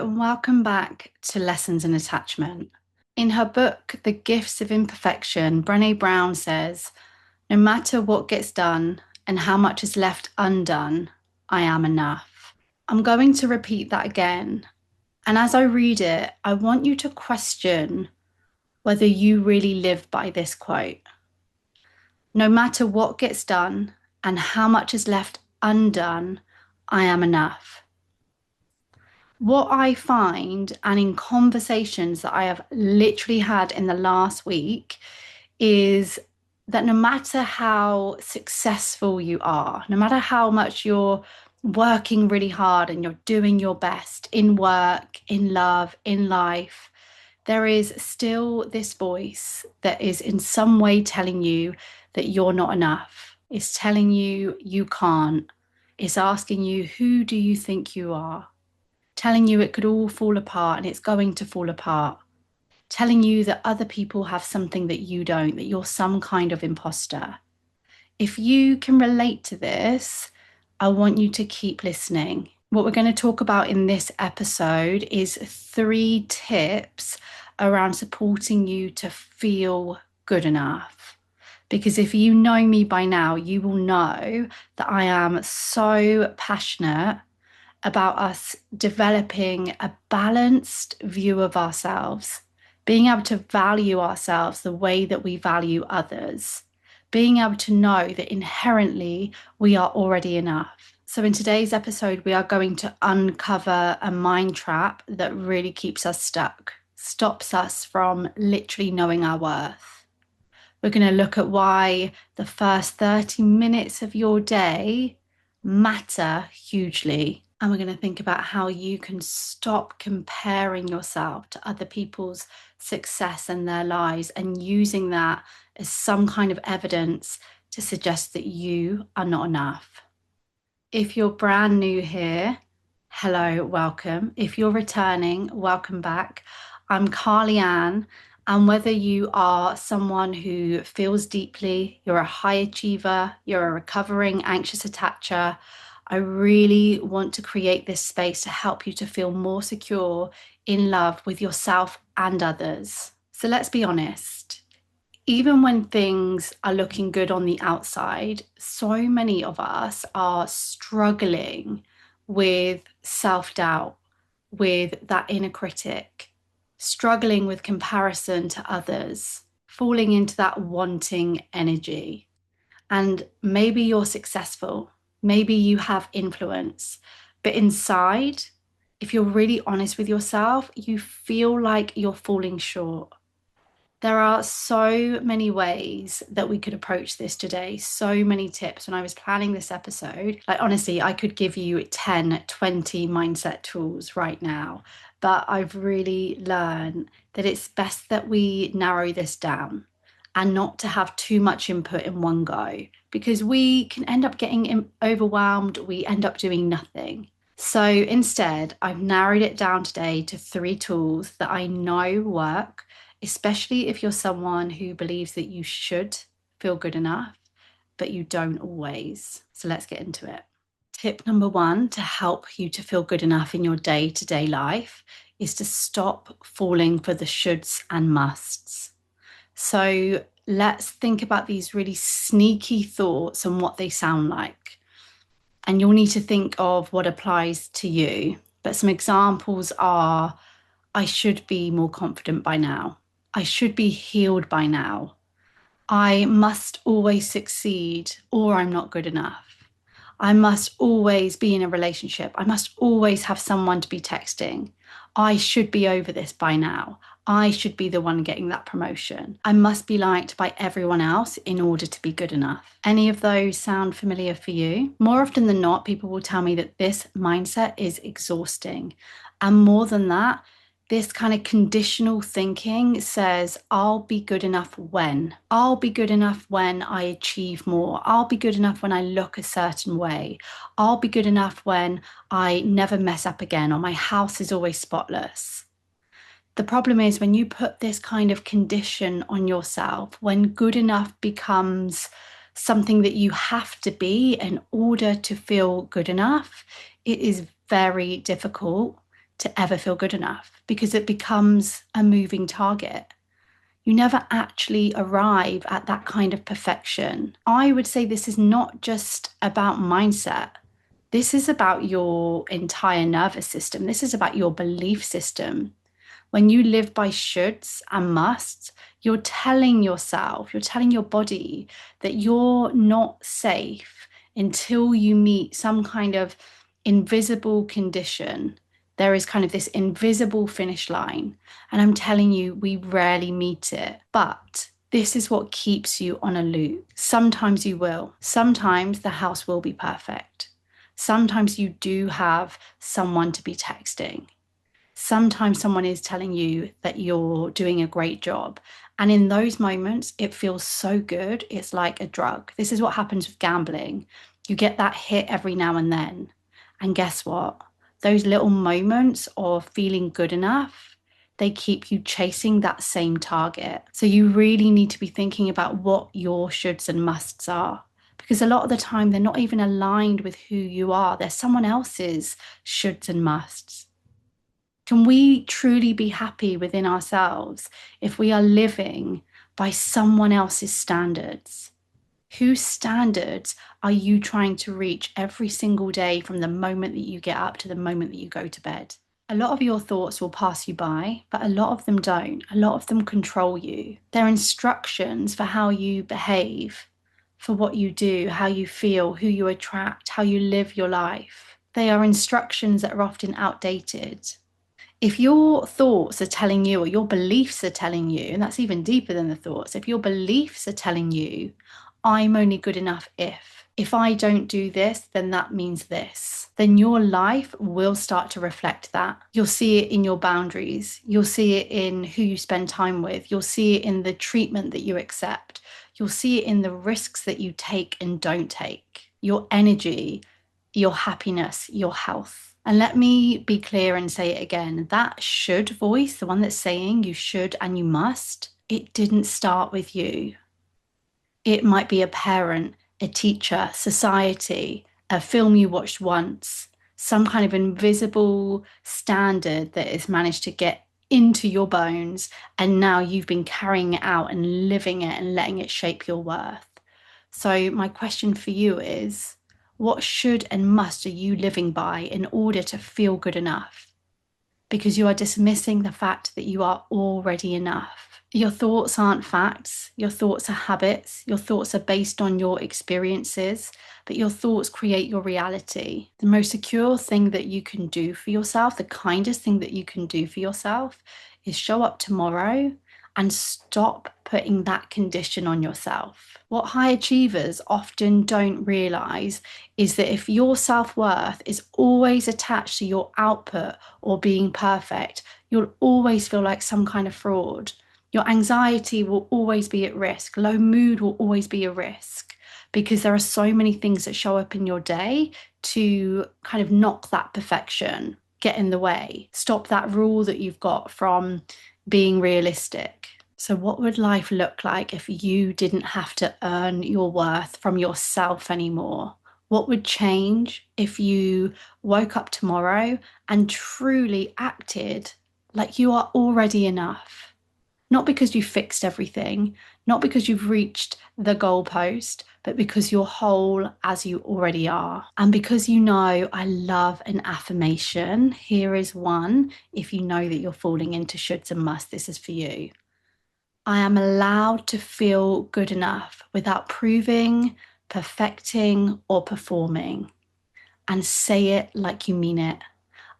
and welcome back to Lessons in Attachment. In her book, The Gifts of Imperfection, Brené Brown says, "No matter what gets done and how much is left undone, I am enough." I'm going to repeat that again. And as I read it, I want you to question whether you really live by this quote. No matter what gets done and how much is left undone, I am enough. What I find, and in conversations that I have literally had in the last week, is that no matter how successful you are, no matter how much you're working really hard and you're doing your best in work, in love, in life, there is still this voice that is in some way telling you that you're not enough. It's telling you you can't. It's asking you, who do you think you are? Telling you it could all fall apart and it's going to fall apart. Telling you that other people have something that you don't, that you're some kind of imposter. If you can relate to this, I want you to keep listening. What we're going to talk about in this episode is 3 tips around supporting you to feel good enough. Because if you know me by now, you will know that I am so passionate about us developing a balanced view of ourselves, being able to value ourselves the way that we value others, being able to know that inherently we are already enough. So in today's episode, we are going to uncover a mind trap that really keeps us stuck, stops us from literally knowing our worth. We're going to look at why the first 30 minutes of your day matter hugely. And we're going to think about how you can stop comparing yourself to other people's success and their lives and using that as some kind of evidence to suggest that you are not enough. If you're brand new here, hello, welcome. If you're returning, welcome back. I'm Carly Ann. And whether you are someone who feels deeply, you're a high achiever, you're a recovering anxious attacher, I really want to create this space to help you to feel more secure in love with yourself and others. So let's be honest. Even when things are looking good on the outside, so many of us are struggling with self-doubt, with that inner critic, struggling with comparison to others, falling into that wanting energy. And maybe you're successful, maybe you have influence, but inside, if you're really honest with yourself, you feel like you're falling short. There are so many ways that we could approach this today, so many tips. When I was planning this episode, like honestly, I could give you 10, 20 mindset tools right now, but I've really learned that it's best that we narrow this down and not to have too much input in one go, because we can end up getting overwhelmed, we end up doing nothing. So instead, I've narrowed it down today to 3 tools that I know work, especially if you're someone who believes that you should feel good enough, but you don't always. So let's get into it. Tip number 1 to help you to feel good enough in your day-to-day life is to stop falling for the shoulds and musts. So let's think about these really sneaky thoughts and what they sound like. And you'll need to think of what applies to you. But some examples are, I should be more confident by now. I should be healed by now. I must always succeed or I'm not good enough. I must always be in a relationship. I must always have someone to be texting. I should be over this by now. I should be the one getting that promotion. I must be liked by everyone else in order to be good enough. Any of those sound familiar for you? More often than not, people will tell me that this mindset is exhausting. And more than that, this kind of conditional thinking says, I'll be good enough when. I'll be good enough when I achieve more. I'll be good enough when I look a certain way. I'll be good enough when I never mess up again or my house is always spotless. The problem is when you put this kind of condition on yourself, when good enough becomes something that you have to be in order to feel good enough, it is very difficult to ever feel good enough because it becomes a moving target. You never actually arrive at that kind of perfection. I would say this is not just about mindset. This is about your entire nervous system. This is about your belief system. When you live by shoulds and musts, you're telling yourself, you're telling your body that you're not safe until you meet some kind of invisible condition. There is kind of this invisible finish line. And I'm telling you, we rarely meet it. But this is what keeps you on a loop. Sometimes you will. Sometimes the house will be perfect. Sometimes you do have someone to be texting. Sometimes someone is telling you that you're doing a great job. And in those moments, it feels so good. It's like a drug. This is what happens with gambling. You get that hit every now and then. And guess what? Those little moments of feeling good enough, they keep you chasing that same target. So you really need to be thinking about what your shoulds and musts are. Because a lot of the time, they're not even aligned with who you are. They're someone else's shoulds and musts. Can we truly be happy within ourselves if we are living by someone else's standards? Whose standards are you trying to reach every single day from the moment that you get up to the moment that you go to bed? A lot of your thoughts will pass you by, but a lot of them don't. A lot of them control you. They're instructions for how you behave, for what you do, how you feel, who you attract, how you live your life. They are instructions that are often outdated. If your thoughts are telling you, or your beliefs are telling you, and that's even deeper than the thoughts, if your beliefs are telling you, I'm only good enough if I don't do this, then that means this, then your life will start to reflect that. You'll see it in your boundaries. You'll see it in who you spend time with. You'll see it in the treatment that you accept. You'll see it in the risks that you take and don't take, your energy, your happiness, your health. And let me be clear and say it again. That should voice, the one that's saying you should and you must, it didn't start with you. It might be a parent, a teacher, society, a film you watched once, some kind of invisible standard that has managed to get into your bones. And now you've been carrying it out and living it and letting it shape your worth. So my question for you is, what should and must are you living by in order to feel good enough? Because you are dismissing the fact that you are already enough. Your thoughts aren't facts. Your thoughts are habits. Your thoughts are based on your experiences, but your thoughts create your reality. The most secure thing that you can do for yourself, the kindest thing that you can do for yourself, is show up tomorrow and stop putting that condition on yourself. What high achievers often don't realize is that if your self-worth is always attached to your output or being perfect, you'll always feel like some kind of fraud. Your anxiety will always be at risk. Low mood will always be a risk because there are so many things that show up in your day to kind of knock that perfection, get in the way, stop that rule that you've got from being realistic. So what would life look like if you didn't have to earn your worth from yourself anymore? What would change if you woke up tomorrow and truly acted like you are already enough? Not because you fixed everything, not because you've reached the goalpost, but because you're whole as you already are. And because you know I love an affirmation, here is one. If you know that you're falling into shoulds and musts, this is for you. I am allowed to feel good enough without proving, perfecting, or performing. And say it like you mean it.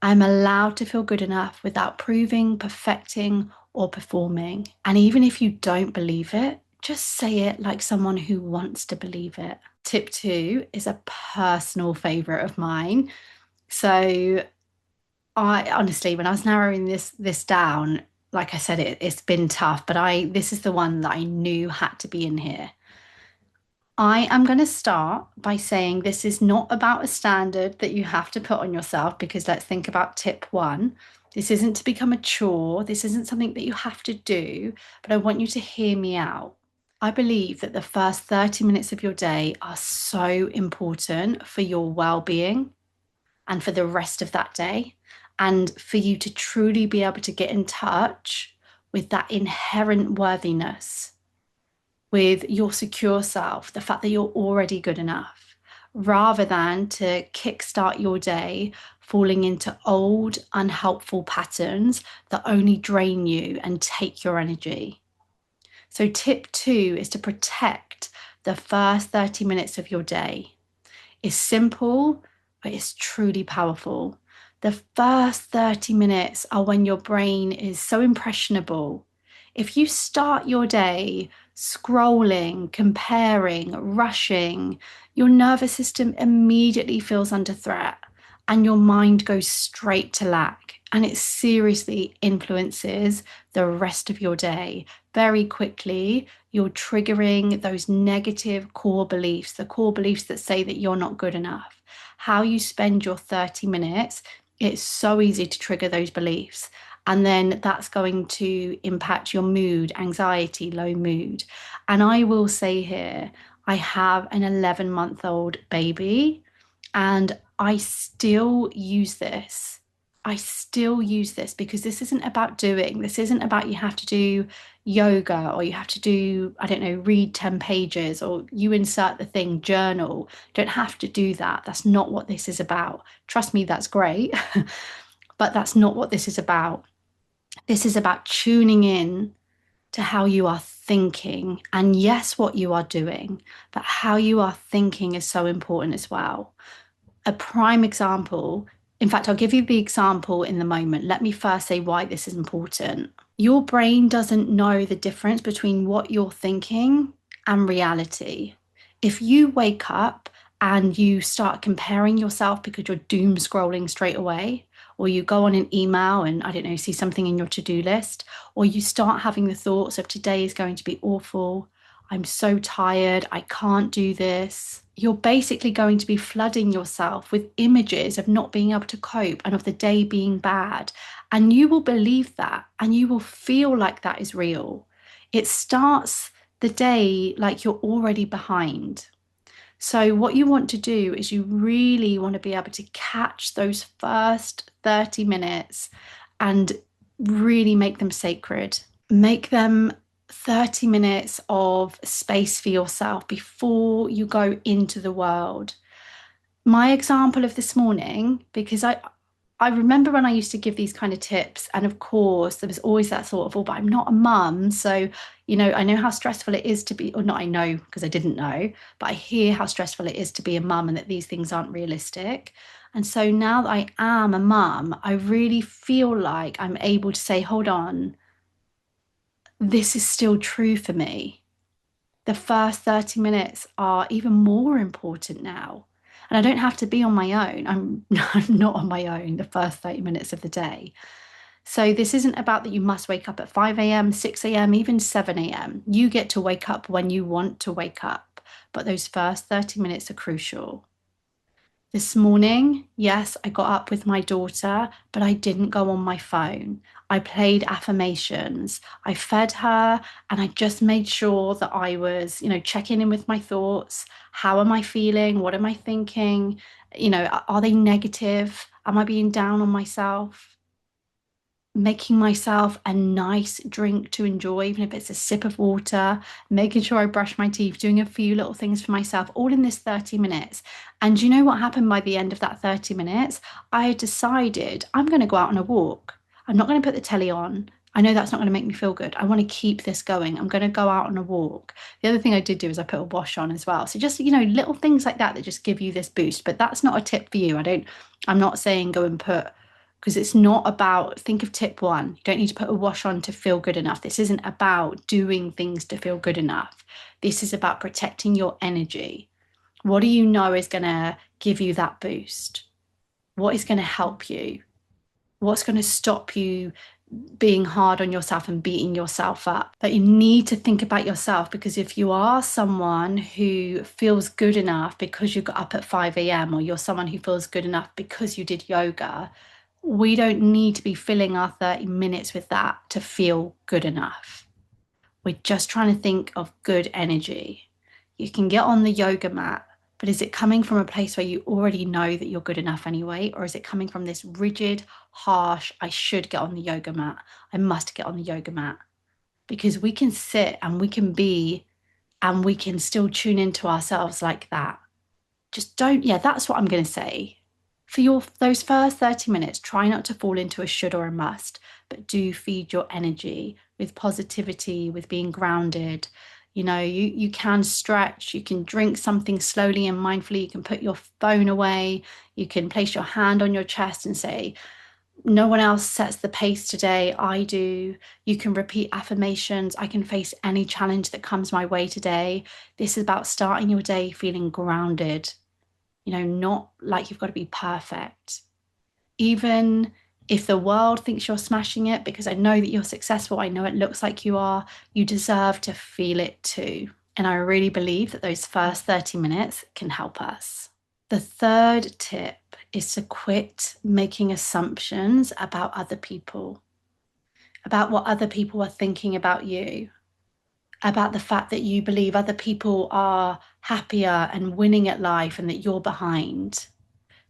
I'm allowed to feel good enough without proving, perfecting, or performing. And even if you don't believe it, just say it like someone who wants to believe it. Tip 2 is a personal favorite of mine. So I honestly, when I was narrowing this down, like I said, it's been tough, but this is the one that I knew had to be in here. I am going to start by saying this is not about a standard that you have to put on yourself, because let's think about tip 1. This isn't to become a chore. This isn't something that you have to do, but I want you to hear me out. I believe that the first 30 minutes of your day are so important for your well-being and for the rest of that day. and for you to truly be able to get in touch with that inherent worthiness, with your secure self, the fact that you're already good enough, rather than to kickstart your day falling into old, unhelpful patterns that only drain you and take your energy. So, tip 2 is to protect the first 30 minutes of your day. It's simple, but it's truly powerful. The first 30 minutes are when your brain is so impressionable. If you start your day scrolling, comparing, rushing, your nervous system immediately feels under threat and your mind goes straight to lack. And it seriously influences the rest of your day. Very quickly, you're triggering those negative core beliefs, the core beliefs that say that you're not good enough. How you spend your 30 minutes, it's so easy to trigger those beliefs. And then that's going to impact your mood, anxiety, low mood. And I will say here, I have an 11-month-old baby, and I still use this. I still use this because this isn't about doing. This isn't about you have to do yoga or you have to do, I don't know, read 10 pages or you insert the thing, journal. Don't have to do that. That's not what this is about. Trust me, that's great. But that's not what this is about. This is about tuning in to how you are thinking. And yes, what you are doing, but how you are thinking is so important as well. A prime example, in fact, I'll give you the example in the moment. Let me first say why this is important. Your brain doesn't know the difference between what you're thinking and reality. If you wake up and you start comparing yourself because you're doom scrolling straight away, or you go on an email and I don't know, see something in your to-do list, or you start having the thoughts of today is going to be awful, I'm so tired, I can't do this. You're basically going to be flooding yourself with images of not being able to cope and of the day being bad. And you will believe that and you will feel like that is real. It starts the day like you're already behind. So, what you want to do is you really want to be able to catch those first 30 minutes and really make them sacred. Make them 30 minutes of space for yourself before you go into the world. My example of this morning, because I remember when I used to give these kind of tips, and of course, there was always that thought of, oh, but I'm not a mum. So, I know how stressful it is to be, or not, I know because I didn't know, but I hear how stressful it is to be a mum and that these things aren't realistic. And so now that I am a mum, I really feel like I'm able to say, hold on, this is still true for me. The first 30 minutes are even more important now. And I don't have to be on my own. I'm not on my own the first 30 minutes of the day. So this isn't about that you must wake up at 5 a.m., 6 a.m., even 7 a.m. You get to wake up when you want to wake up. But those first 30 minutes are crucial. This morning, yes, I got up with my daughter, but I didn't go on my phone. I played affirmations. I fed her and I just made sure that I was, checking in with my thoughts. How am I feeling? What am I thinking? Are they negative? Am I being down on myself? Making myself a nice drink to enjoy, even if it's a sip of water, making sure I brush my teeth, doing a few little things for myself, all in this 30 minutes. And you know what happened by the end of that 30 minutes? I had decided I'm going to go out on a walk. I'm not going to put the telly on. I know that's not going to make me feel good. I want to keep this going. I'm going to go out on a walk. The other thing I did do is I put a wash on as well. So just, little things like that just give you this boost. But that's not a tip for you. I'm not saying go and put, because it's not about, think of tip 1. You don't need to put a wash on to feel good enough. This isn't about doing things to feel good enough. This is about protecting your energy. What do you know is going to give you that boost? What is going to help you? What's going to stop you being hard on yourself and beating yourself up? That you need to think about yourself, because if you are someone who feels good enough because you got up at 5 a.m. or you're someone who feels good enough because you did yoga, we don't need to be filling our 30 minutes with that to feel good enough. We're just trying to think of good energy. You can get on the yoga mat, but is it coming from a place where you already know that you're good enough anyway? Or is it coming from this rigid, harsh, I should get on the yoga mat. I must get on the yoga mat. Because we can sit and we can be and we can still tune into ourselves like that. Just don't, yeah, that's what I'm going to say. For those first 30 minutes, try not to fall into a should or a must, but do feed your energy with positivity, with being grounded. You can stretch, you can drink something slowly and mindfully, you can put your phone away, you can place your hand on your chest and say, no one else sets the pace today, I do. You can repeat affirmations. I can face any challenge that comes my way today. This is about starting your day feeling grounded, not like you've got to be perfect. Even if the world thinks you're smashing it, because I know that you're successful, I know it looks like you are, you deserve to feel it too. And I really believe that those first 30 minutes can help us. The third tip is to quit making assumptions about other people, about what other people are thinking about you, about the fact that you believe other people are happier and winning at life and that you're behind.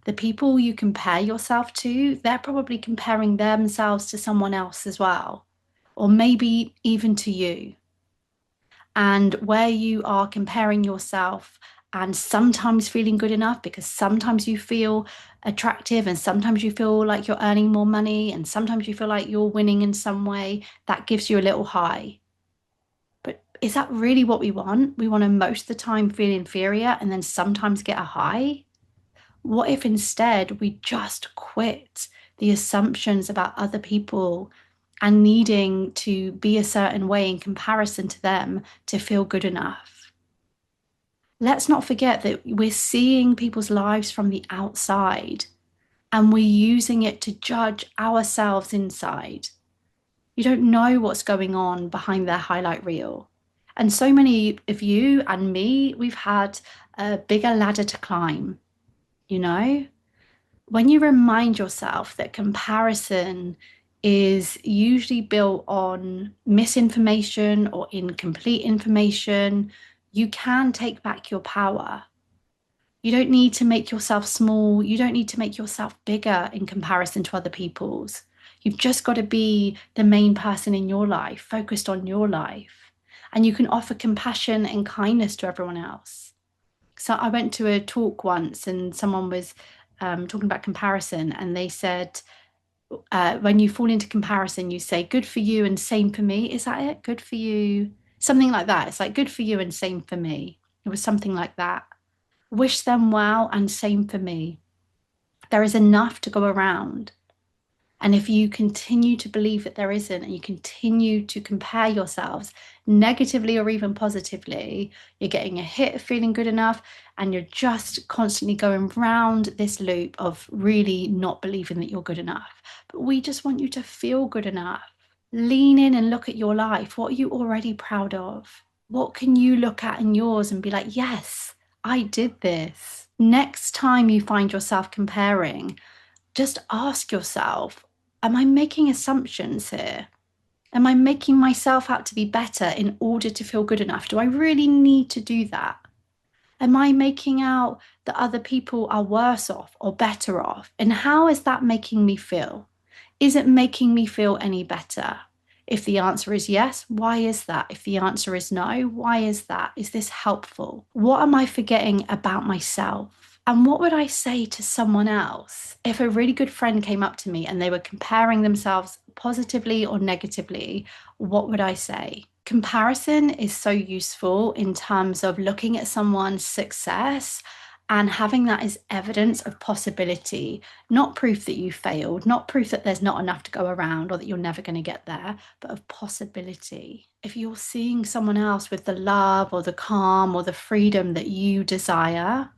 The people you compare yourself to, they're probably comparing themselves to someone else as well, or maybe even to you. And where you are comparing yourself and sometimes feeling good enough because sometimes you feel attractive and sometimes you feel like you're earning more money and sometimes you feel like you're winning in some way, that gives you a little high. But is that really what we want? We want to most of the time feel inferior and then sometimes get a high? What if instead we just quit the assumptions about other people and needing to be a certain way in comparison to them to feel good enough? Let's not forget that we're seeing people's lives from the outside and we're using it to judge ourselves inside. You don't know what's going on behind their highlight reel. And so many of you and me, we've had a bigger ladder to climb, you know? When you remind yourself that comparison is usually built on misinformation or incomplete information, you can take back your power. You don't need to make yourself small. You don't need to make yourself bigger in comparison to other people's. You've just got to be the main person in your life, focused on your life. And you can offer compassion and kindness to everyone else. So I went to a talk once and someone was talking about comparison, and they said, when you fall into comparison, you say, good for you and same for me. Is that it? Good for you. Something like that. It's like, good for you and same for me. It was something like that. Wish them well and same for me. There is enough to go around. And if you continue to believe that there isn't, and you continue to compare yourselves negatively or even positively, you're getting a hit of feeling good enough, and you're just constantly going round this loop of really not believing that you're good enough. But we just want you to feel good enough. Lean in and look at your life. What are you already proud of? What can you look at in yours and be like, yes, I did this. Next time you find yourself comparing, just ask yourself, am I making assumptions here? Am I making myself out to be better in order to feel good enough? Do I really need to do that? Am I making out that other people are worse off or better off? And how is that making me feel? Is it making me feel any better? If the answer is yes, why is that? If the answer is no, why is that? Is this helpful? What am I forgetting about myself? And what would I say to someone else if a really good friend came up to me and they were comparing themselves positively or negatively? What would I say? Comparison is so useful in terms of looking at someone's success and having that as evidence of possibility, not proof that you failed, not proof that there's not enough to go around or that you're never going to get there, but of possibility. If you're seeing someone else with the love or the calm or the freedom that you desire,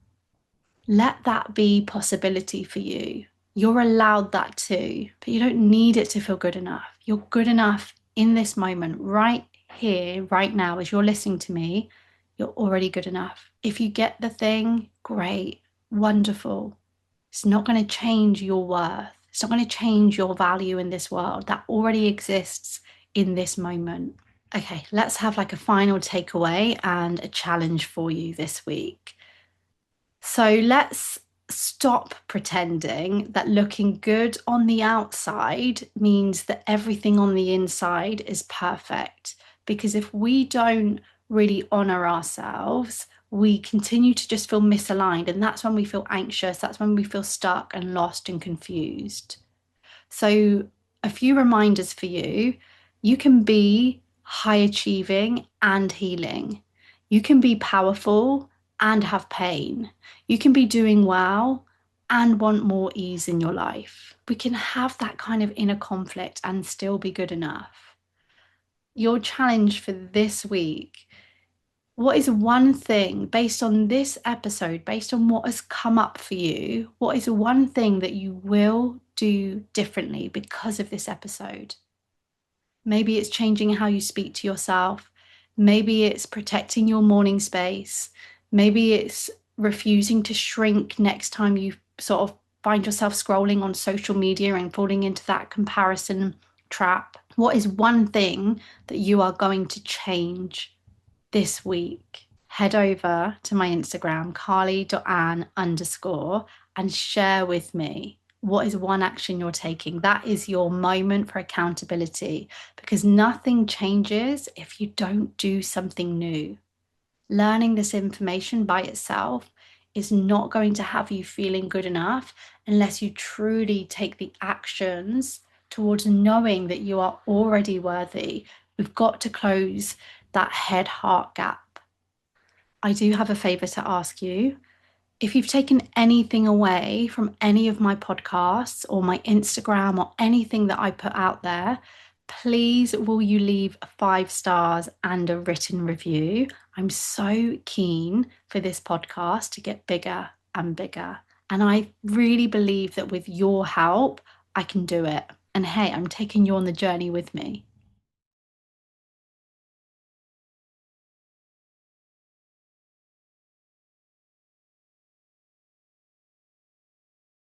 let that be possibility for you. You're allowed that too, but you don't need it to feel good enough. You're good enough in this moment, right here, right now, as you're listening to me. You're already good enough. If you get the thing, great, wonderful. It's not going to change your worth. It's not going to change your value in this world. That already exists in this moment. Okay, let's have like a final takeaway and a challenge for you this week. So let's stop pretending that looking good on the outside means that everything on the inside is perfect. Because if we don't really honor ourselves, we continue to just feel misaligned. And that's when we feel anxious. That's when we feel stuck and lost and confused. So, a few reminders for you: you can be high achieving and healing, you can be powerful and have pain, you can be doing well and want more ease in your life. We can have that kind of inner conflict and still be good enough. Your challenge for this week: what is one thing based on this episode, based on what has come up for you? What is one thing that you will do differently because of this episode? Maybe it's changing how you speak to yourself. Maybe it's protecting your morning space. Maybe it's refusing to shrink next time you sort of find yourself scrolling on social media and falling into that comparison trap. What is one thing that you are going to change this week? Head over to my Instagram, carly.ann_, and share with me what is one action you're taking. That is your moment for accountability, because nothing changes if you don't do something new. Learning this information by itself is not going to have you feeling good enough unless you truly take the actions towards knowing that you are already worthy. We've got to close that head-heart gap. I do have a favor to ask you. If you've taken anything away from any of my podcasts or my Instagram or anything that I put out there, please will you leave 5 stars and a written review? I'm so keen for this podcast to get bigger and bigger. And I really believe that with your help, I can do it. And hey, I'm taking you on the journey with me.